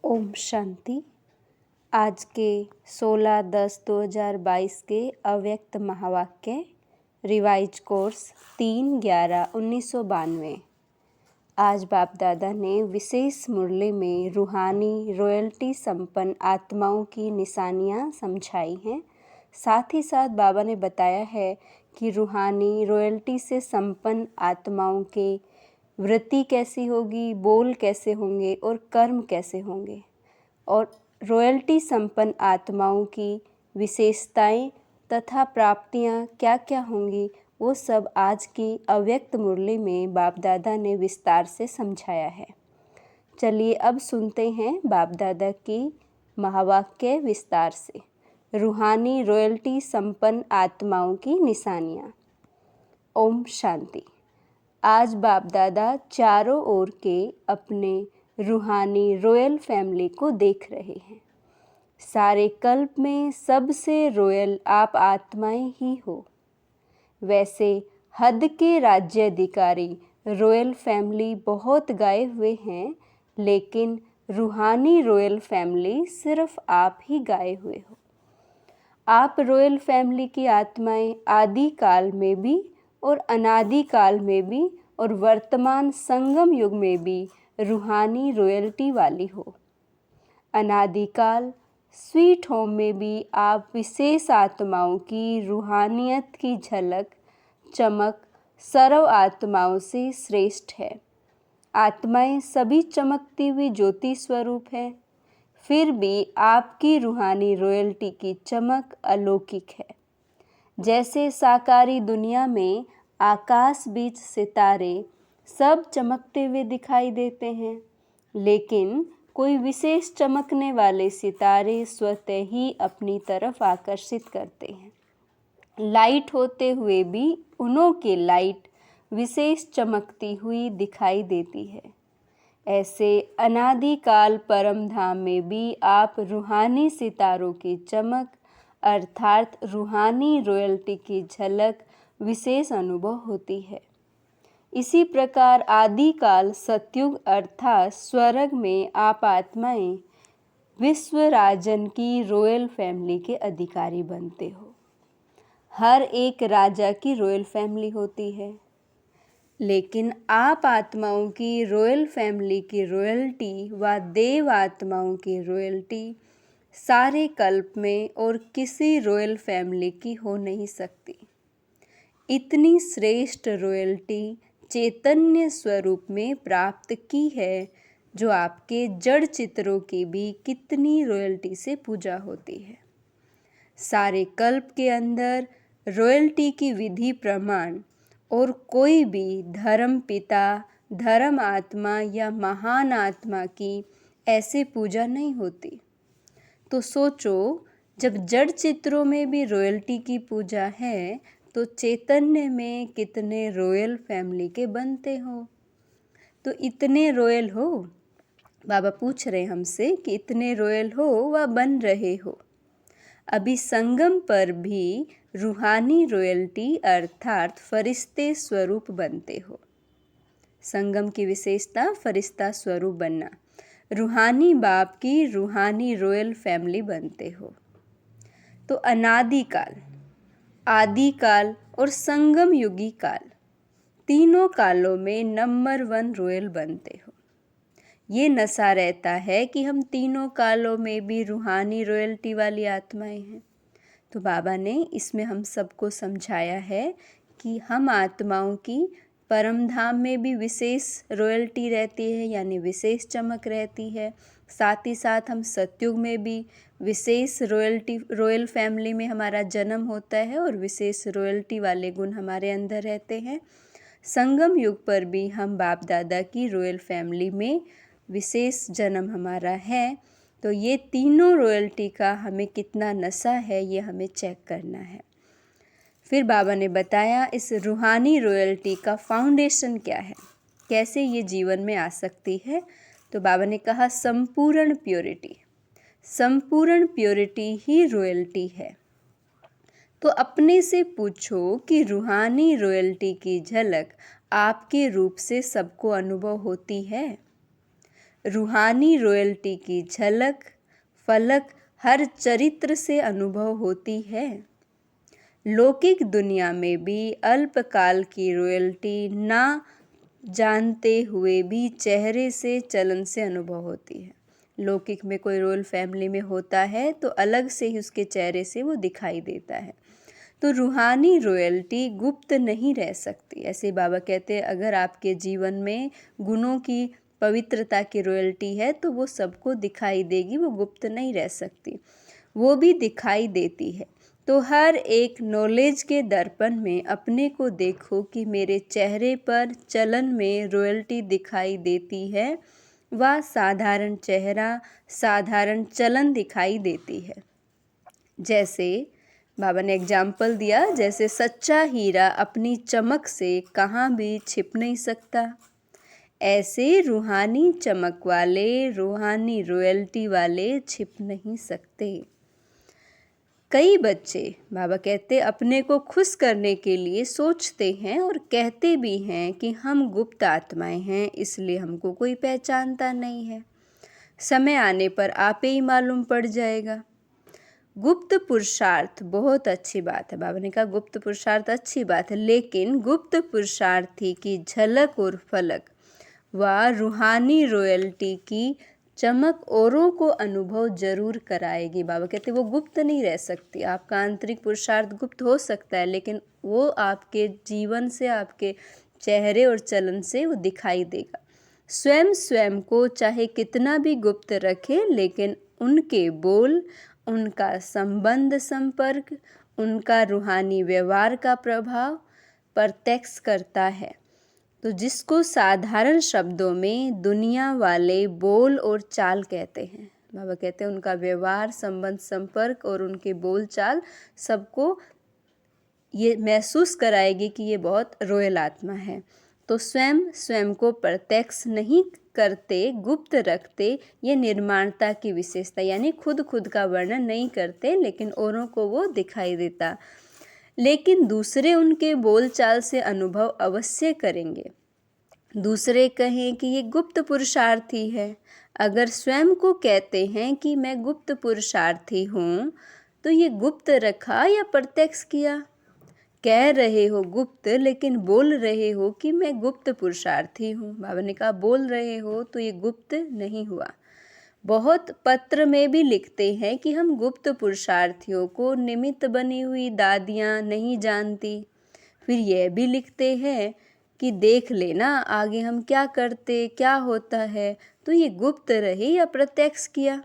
ओम शांति। आज के 16/10/2022 के अव्यक्त महावाक्य रिवाइज कोर्स 3/11/1992। आज बाप दादा ने विशेष मुरली में रूहानी रॉयल्टी संपन्न आत्माओं की निशानियां समझाई हैं। साथ ही साथ बाबा ने बताया है कि रूहानी रॉयल्टी से संपन्न आत्माओं के वृत्ति कैसी होगी, बोल कैसे होंगे और कर्म कैसे होंगे, और रॉयल्टी संपन्न आत्माओं की विशेषताएं तथा प्राप्तियां क्या क्या होंगी, वो सब आज की अव्यक्त मुरली में बाप दादा ने विस्तार से समझाया है। चलिए अब सुनते हैं बाप दादा की महावाक्य विस्तार से। रूहानी रॉयल्टी संपन्न आत्माओं की निशानियां। ओम शांति। आज बाप दादा चारों ओर के अपने रूहानी रॉयल फैमिली को देख रहे हैं। सारे कल्प में सबसे रॉयल आप आत्माएं ही हो। वैसे हद के राज्याधिकारी रॉयल फैमिली बहुत गाए हुए हैं, लेकिन रूहानी रॉयल फैमिली सिर्फ आप ही गाए हुए हो। आप रॉयल फैमिली की आत्माएं आदि काल में भी और अनादि काल में भी और वर्तमान संगम युग में भी रूहानी रॉयल्टी वाली हो। अनादिकाल स्वीट होम में भी आप विशेष आत्माओं की रूहानियत की झलक चमक सर्व आत्माओं से श्रेष्ठ है। आत्माएं सभी चमकती हुई ज्योति स्वरूप है, फिर भी आपकी रूहानी रॉयल्टी की चमक अलौकिक है। जैसे साकारी दुनिया में आकाश बीच सितारे सब चमकते हुए दिखाई देते हैं, लेकिन कोई विशेष चमकने वाले सितारे स्वतः ही अपनी तरफ आकर्षित करते हैं। लाइट होते हुए भी उन्हों की लाइट विशेष चमकती हुई दिखाई देती है। ऐसे अनादिकाल परम धाम में भी आप रूहानी सितारों की चमक अर्थात रूहानी रॉयल्टी की झलक विशेष अनुभव होती है। इसी प्रकार आदिकाल सतयुग अर्थात स्वर्ग में आप आत्माएं विश्व राजन की रॉयल फैमिली के अधिकारी बनते हो। हर एक राजा की रॉयल फैमिली होती है, लेकिन आप आत्माओं की रॉयल फैमिली की रॉयल्टी व देव आत्माओं की रॉयल्टी सारे कल्प में और किसी रॉयल फैमिली की हो नहीं सकती। इतनी श्रेष्ठ रॉयल्टी चैतन्य स्वरूप में प्राप्त की है, जो आपके जड़ चित्रों की भी कितनी रॉयल्टी से पूजा होती है। सारे कल्प के अंदर रॉयल्टी की विधि प्रमाण और कोई भी धर्म पिता, धर्म आत्मा या महान आत्मा की ऐसे पूजा नहीं होती। तो सोचो, जब जड़ चित्रों में भी रॉयल्टी की पूजा है, तो चैतन्य में कितने रॉयल फैमिली के बनते हो। तो इतने रॉयल हो, बाबा पूछ रहे हमसे कि इतने रॉयल हो व बन रहे हो। अभी संगम पर भी रूहानी रॉयल्टी अर्थात फरिश्ते स्वरूप बनते हो। संगम की विशेषता फरिश्ता स्वरूप बनना। रूहानी बाप की रूहानी रॉयल फैमिली बनते हो। तो अनादिकाल, आदिकाल और संगम युगी काल, तीनों कालों में नंबर 1 रॉयल बनते हो। ये नशा रहता है कि हम तीनों कालों में भी रूहानी रॉयल्टी वाली आत्माएं हैं। तो बाबा ने इसमें हम सबको समझाया है कि हम आत्माओं की परम धाम में भी विशेष रॉयल्टी रहती है, यानी विशेष चमक रहती है। साथ ही साथ हम सतयुग में भी विशेष रॉयल फैमिली में हमारा जन्म होता है और विशेष रॉयल्टी वाले गुण हमारे अंदर रहते हैं। संगम युग पर भी हम बाप दादा की रॉयल फैमिली में विशेष जन्म हमारा है। तो ये तीनों रॉयल्टी का हमें कितना नशा है, ये हमें चेक करना है। फिर बाबा ने बताया इस रूहानी रॉयल्टी का फाउंडेशन क्या है, कैसे ये जीवन में आ सकती है। तो बाबा ने कहा संपूर्ण प्योरिटी। संपूर्ण प्योरिटी ही रॉयल्टी है। तो अपने से पूछो कि रूहानी रॉयल्टी की झलक आपके रूप से सबको अनुभव होती है। रूहानी रॉयल्टी की झलक फलक हर चरित्र से अनुभव होती है। लौकिक दुनिया में भी अल्पकाल की रॉयल्टी ना जानते हुए भी चेहरे से चलन से अनुभव होती है। लौकिक में कोई रॉयल फैमिली में होता है तो अलग से ही उसके चेहरे से वो दिखाई देता है। तो रूहानी रॉयल्टी गुप्त नहीं रह सकती। ऐसे बाबा कहते हैं अगर आपके जीवन में गुणों की पवित्रता की रॉयल्टी है तो वो सबको दिखाई देगी, वो गुप्त नहीं रह सकती, वो भी दिखाई देती है। तो हर एक नॉलेज के दर्पण में अपने को देखो कि मेरे चेहरे पर चलन में रॉयल्टी दिखाई देती है, वह साधारण चेहरा साधारण चलन दिखाई देती है। जैसे बाबा ने एग्जाम्पल दिया, जैसे सच्चा हीरा अपनी चमक से कहाँ भी छिप नहीं सकता, ऐसे रूहानी चमक वाले रूहानी रॉयल्टी वाले छिप नहीं सकते। कई बच्चे बाबा कहते अपने को खुश करने के लिए सोचते हैं और कहते भी हैं कि हम गुप्त आत्माएं हैं, इसलिए हमको कोई पहचानता नहीं है, समय आने पर आपे ही मालूम पड़ जाएगा। गुप्त पुरुषार्थ बहुत अच्छी बात है, बाबा ने कहा गुप्त पुरुषार्थ अच्छी बात है, लेकिन गुप्त पुरुषार्थी की झलक और फलक व रूहानी रॉयल्टी की चमक औरों को अनुभव जरूर कराएगी। बाबा कहते वो गुप्त नहीं रह सकती। आपका आंतरिक पुरुषार्थ गुप्त हो सकता है, लेकिन वो आपके जीवन से, आपके चेहरे और चलन से वो दिखाई देगा। स्वयं को चाहे कितना भी गुप्त रखे, लेकिन उनके बोल, उनका संबंध संपर्क, उनका रूहानी व्यवहार का प्रभाव प्रत्यक्ष करता है। तो जिसको साधारण शब्दों में दुनिया वाले बोल और चाल कहते हैं, बाबा कहते हैं उनका व्यवहार, संबंध, संपर्क और उनके बोल चाल सबको ये महसूस कराएगी कि ये बहुत रॉयल आत्मा है। तो स्वयं को प्रत्यक्ष नहीं करते, गुप्त रखते, ये निर्माणता की विशेषता, यानी खुद का वर्णन नहीं करते, लेकिन औरों को वो दिखाई देता, लेकिन दूसरे उनके बोल चाल से अनुभव अवश्य करेंगे। दूसरे कहें कि ये गुप्त पुरुषार्थी है। अगर स्वयं को कहते हैं कि मैं गुप्त पुरुषार्थी हूँ, तो ये गुप्त रखा या प्रत्यक्ष किया? कह रहे हो गुप्त, लेकिन बोल रहे हो कि मैं गुप्त पुरुषार्थी हूँ। बाबा ने कहा बोल रहे हो तो ये गुप्त नहीं हुआ। बहुत पत्र में भी लिखते हैं कि हम गुप्त पुरुषार्थियों को निमित्त बनी हुई दादियाँ नहीं जानती। फिर यह भी लिखते हैं कि देख लेना आगे हम क्या करते, क्या होता है। तो ये गुप्त रहे या प्रत्यक्ष किया?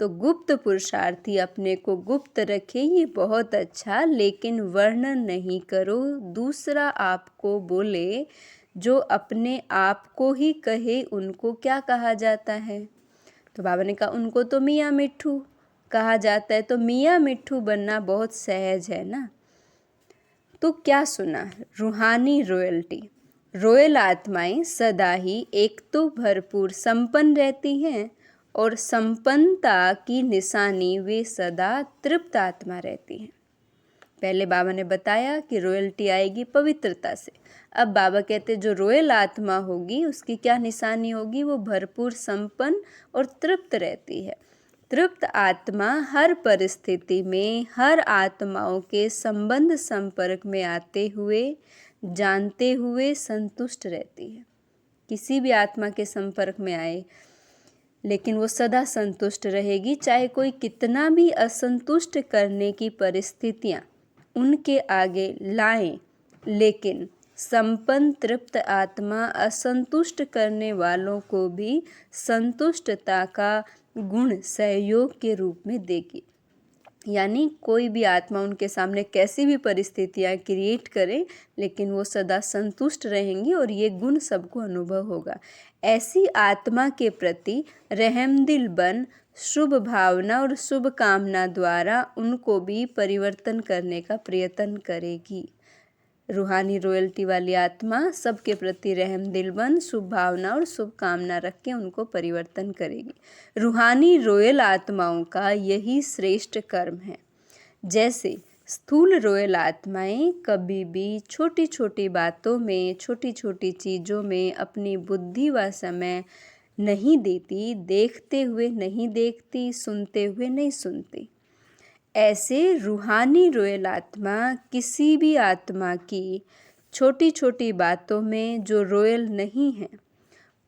तो गुप्त पुरुषार्थी अपने को गुप्त रखे, ये बहुत अच्छा, लेकिन वर्णन नहीं करो। दूसरा आपको बोले, जो अपने आप को ही कहे, उनको क्या कहा जाता है? तो बाबा ने कहा उनको तो मियाँ मिट्ठू कहा जाता है। तो मियाँ मिट्ठू बनना बहुत सहज है ना। तो क्या सुना? रूहानी रॉयल्टी, रॉयल आत्माएं सदा ही एक तो भरपूर संपन्न रहती हैं, और संपन्नता की निशानी वे सदा तृप्त आत्मा रहती हैं। पहले बाबा ने बताया कि रॉयल्टी आएगी पवित्रता से। अब बाबा कहते जो रॉयल आत्मा होगी उसकी क्या निशानी होगी? वो भरपूर संपन्न और तृप्त रहती है। तृप्त आत्मा हर परिस्थिति में हर आत्माओं के संबंध संपर्क में आते हुए, जानते हुए संतुष्ट रहती है। किसी भी आत्मा के संपर्क में आए, लेकिन वो सदा संतुष्ट रहेगी, चाहे कोई कितना भी असंतुष्ट करने की परिस्थितियाँ उनके आगे लाएं, लेकिन संपन्न तृप्त आत्मा असंतुष्ट करने वालों को भी संतुष्टता का गुण सहयोग के रूप में देगी। यानी कोई भी आत्मा उनके सामने कैसी भी परिस्थितियाँ क्रिएट करे, लेकिन वो सदा संतुष्ट रहेंगी और ये गुण सबको अनुभव होगा। ऐसी आत्मा के प्रति रहमदिल बन शुभ भावना और शुभ कामना द्वारा उनको भी परिवर्तन करने का प्रयत्न करेगी। रूहानी रॉयल्टी वाली आत्मा सबके प्रति रहमदिल बन शुभ भावना और शुभ कामना रख के उनको परिवर्तन करेगी। रूहानी रॉयल आत्माओं का यही श्रेष्ठ कर्म है। जैसे स्थूल रॉयल आत्माएं कभी भी छोटी छोटी बातों में, छोटी छोटी चीज़ों में अपनी बुद्धि व समय नहीं देती, देखते हुए नहीं देखती, सुनते हुए नहीं सुनती। ऐसे रूहानी रोयल आत्मा किसी भी आत्मा की छोटी छोटी बातों में जो रोयल नहीं है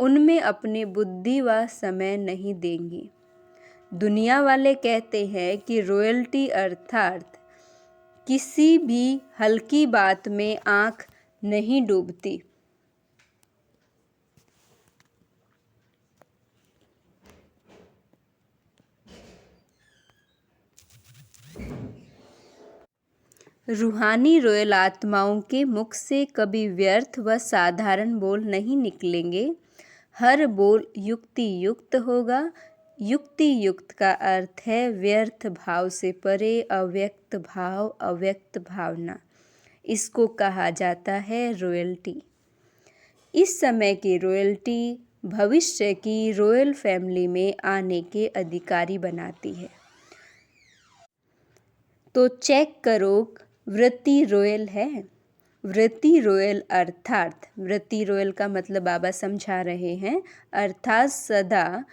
उनमें अपनी बुद्धि व समय नहीं देंगी। दुनिया वाले कहते हैं कि रॉयल्टी अर्थात किसी भी हल्की बात में आंख नहीं डूबती। रूहानी रोयल आत्माओं के मुख से कभी व्यर्थ व साधारण बोल नहीं निकलेंगे। हर बोल युक्ति युक्त होगा। युक्ति युक्त का अर्थ है व्यर्थ भाव से परे, अव्यक्त भाव, अव्यक्त भावना। इसको कहा जाता है रॉयल्टी। इस समय की रॉयल्टी भविष्य की रॉयल फैमिली में आने के अधिकारी बनाती है। तो चेक करो, वृत्ति रॉयल है। वृत्ति रॉयल अर्थात, वृत्ति रॉयल का मतलब बाबा समझा रहे हैं, अर्थात सदा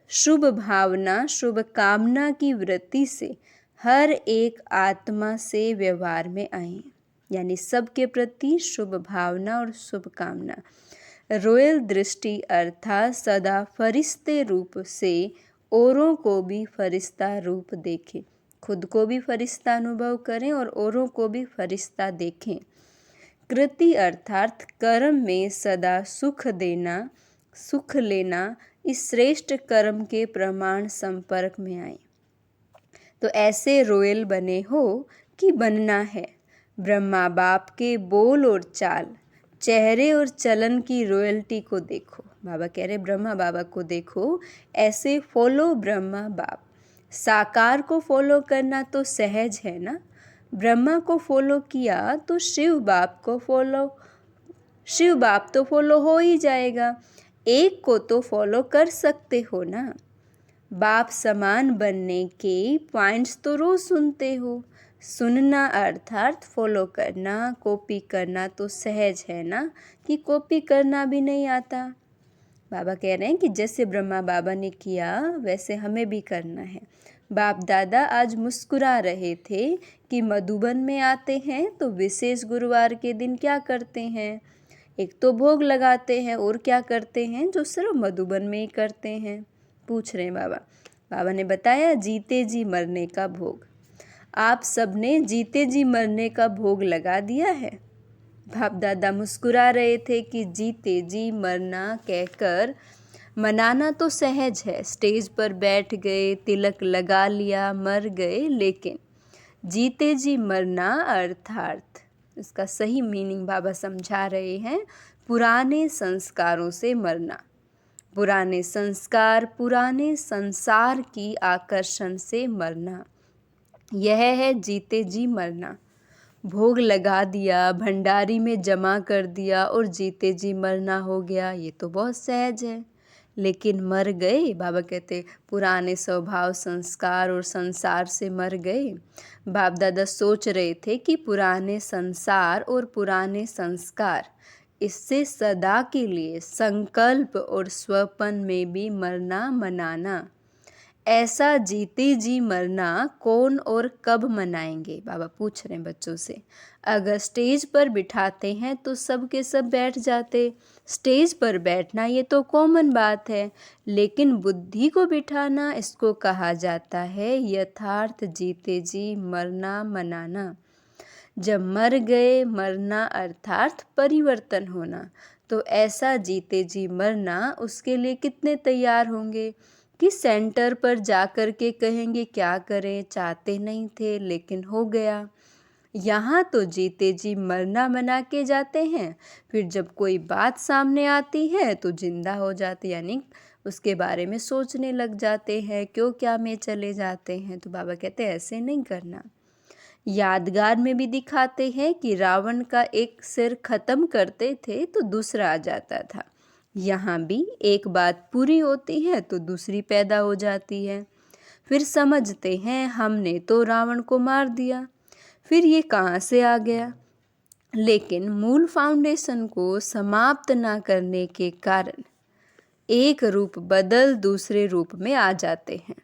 शुभ भावना, शुभ कामना की वृत्ति से हर एक आत्मा से व्यवहार में आए, यानी सबके प्रति शुभ भावना और शुभ कामना। रॉयल दृष्टि अर्थात सदा फरिश्ते रूप से औरों को भी फरिश्ता रूप देखें, खुद को भी फरिश्ता अनुभव करें और औरों को भी फरिश्ता देखें। कृति अर्थात कर्म में सदा सुख देना, सुख लेना, इस श्रेष्ठ कर्म के प्रमाण संपर्क में आए। तो ऐसे रॉयल बने हो कि बनना है। ब्रह्मा बाप के बोल और चाल, चेहरे और चलन की रॉयल्टी को देखो। बाबा कह रहे ब्रह्मा बाबा को देखो, ऐसे फॉलो ब्रह्मा बाप। साकार को फॉलो करना तो सहज है ना। ब्रह्मा को फॉलो किया तो शिव बाप को फॉलो, शिव बाप तो फॉलो हो ही जाएगा। एक को तो फॉलो कर सकते हो ना। बाप समान बनने के पॉइंट्स तो रोज सुनते हो। सुनना अर्थात फॉलो करना, कॉपी करना तो सहज है ना, कि कॉपी करना भी नहीं आता। बाबा कह रहे हैं कि जैसे ब्रह्मा बाबा ने किया वैसे हमें भी करना है। बाप दादा आज मुस्कुरा रहे थे कि मधुबन में आते हैं तो विशेष गुरुवार के दिन क्या करते हैं, एक तो भोग लगाते हैं और क्या करते हैं जो सिर्फ मधुबन में ही करते हैं। पूछ रहे हैं बाबा। बाबा ने बताया जीते जी मरने का भोग। आप सबने जीते जी मरने का भोग लगा दिया है। बाप दादा मुस्कुरा रहे थे कि जीते जी मरना कहकर मनाना तो सहज है, स्टेज पर बैठ गए, तिलक लगा लिया, मर गए, लेकिन जीते जी मरना अर्थात इसका सही मीनिंग बाबा समझा रहे हैं, पुराने संस्कारों से मरना। पुराने संस्कार, पुराने संसार की आकर्षण से मरना, यह है जीते जी मरना। भोग लगा दिया, भंडारी में जमा कर दिया और जीते जी मरना हो गया, ये तो बहुत सहज है। लेकिन मर गए, बाबा कहते पुराने स्वभाव, संस्कार और संसार से मर गए। बाप दादा सोच रहे थे कि पुराने संसार और पुराने संस्कार, इससे सदा के लिए संकल्प और स्वपन में भी मरना मनाना। ऐसा जीते जी मरना कौन और कब मनाएंगे, बाबा पूछ रहे हैं बच्चों से। अगर स्टेज पर बिठाते हैं तो सब के सब बैठ जाते। स्टेज पर बैठना ये तो कॉमन बात है, लेकिन बुद्धि को बिठाना, इसको कहा जाता है यथार्थ जीते जी मरना मनाना। जब मर गए, मरना अर्थात परिवर्तन होना, तो ऐसा जीते जी मरना, उसके लिए कितने तैयार होंगे कि सेंटर पर जा कर के कहेंगे क्या करें, चाहते नहीं थे लेकिन हो गया। यहाँ तो जीते जी मरना मना के जाते हैं, फिर जब कोई बात सामने आती है तो जिंदा हो जाते, यानी उसके बारे में सोचने लग जाते हैं, क्यों क्या में चले जाते हैं। तो बाबा कहते हैं ऐसे नहीं करना। यादगार में भी दिखाते हैं कि रावण का एक सिर खत्म करते थे तो दूसरा आ जाता था। यहाँ भी एक बात पूरी होती है तो दूसरी पैदा हो जाती है। फिर समझते हैं हमने तो रावण को मार दिया, फिर ये कहाँ से आ गया। लेकिन मूल फाउंडेशन को समाप्त ना करने के कारण एक रूप बदल दूसरे रूप में आ जाते हैं।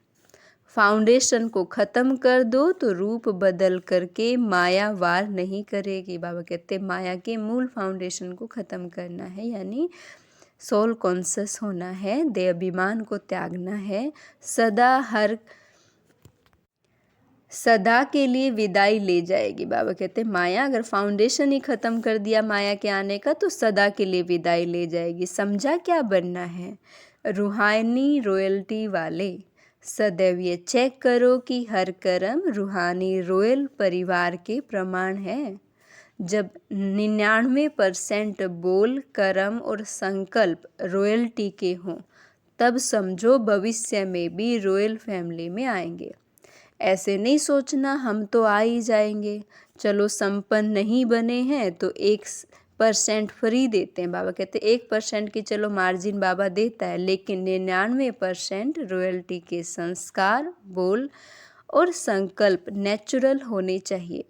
फाउंडेशन को ख़त्म कर दो तो रूप बदल करके माया वार नहीं करेगी। बाबा कहते माया के मूल फाउंडेशन को ख़त्म करना है, यानी सोल कॉन्शियस होना है, देह अभिमान को त्यागना है, सदा के लिए विदाई ले जाएगी। बाबा कहते माया अगर फाउंडेशन ही ख़त्म कर दिया माया के आने का तो सदा के लिए विदाई ले जाएगी। समझा क्या बनना है? रूहानी रॉयल्टी वाले। सदैव ये चेक करो कि हर कर्म रूहानी रॉयल परिवार के प्रमाण है। जब 99% बोल, कर्म और संकल्प रॉयल्टी के हों तब समझो भविष्य में भी रॉयल फैमिली में आएंगे। ऐसे नहीं सोचना हम तो आ ही जाएंगे, चलो संपन्न नहीं बने हैं तो 1% फ्री देते हैं। बाबा कहते 1% की चलो मार्जिन बाबा देता है, लेकिन 99% रॉयल्टी के संस्कार, बोल और संकल्प नेचुरल होने चाहिए।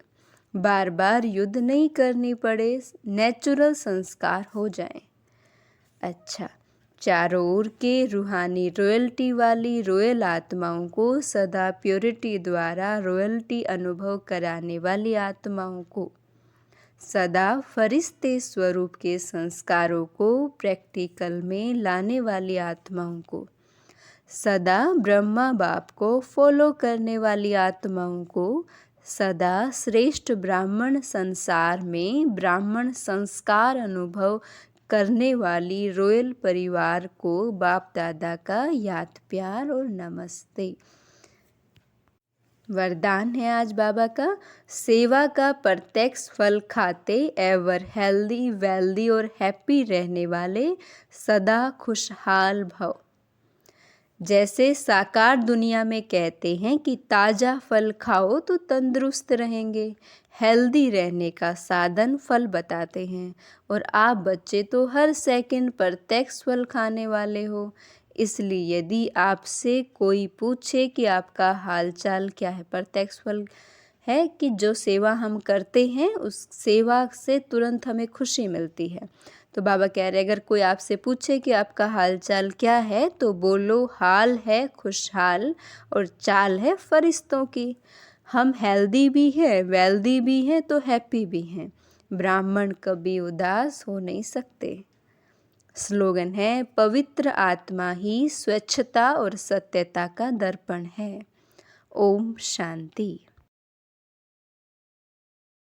बार बार युद्ध नहीं करनी पड़े, नेचुरल संस्कार हो जाएं। अच्छा, चारों ओर के रूहानी रॉयल्टी वाली रॉयल आत्माओं को सदा प्योरिटी द्वारा रॉयल्टी अनुभव कराने वाली आत्माओं को, सदा फरिश्ते स्वरूप के संस्कारों को प्रैक्टिकल में लाने वाली आत्माओं को, सदा ब्रह्मा बाप को फॉलो करने वाली आत्माओं को, सदा श्रेष्ठ ब्राह्मण संसार में ब्राह्मण संस्कार अनुभव करने वाली रॉयल परिवार को बाप दादा का याद प्यार और नमस्ते। वरदान है आज बाबा का, सेवा का प्रत्यक्ष फल खाते एवर हेल्दी, वेल्दी और हैप्पी रहने वाले सदा खुशहाल भव। जैसे साकार दुनिया में कहते हैं कि ताज़ा फल खाओ तो तंदुरुस्त रहेंगे, हेल्दी रहने का साधन फल बताते हैं, और आप बच्चे तो हर सेकंड प्रत्यक्ष फल खाने वाले हो। इसलिए यदि आपसे कोई पूछे कि आपका हालचाल क्या है, प्रत्यक्ष फल है कि जो सेवा हम करते हैं उस सेवा से तुरंत हमें खुशी मिलती है। तो बाबा कह रहे अगर कोई आपसे पूछे कि आपका हाल चाल क्या है तो बोलो हाल है खुशहाल और चाल है फरिश्तों की। हम हेल्दी भी हैं, वेल्दी भी हैं तो हैप्पी भी हैं। ब्राह्मण कभी उदास हो नहीं सकते। स्लोगन है, पवित्र आत्मा ही स्वच्छता और सत्यता का दर्पण है। ओम शांति।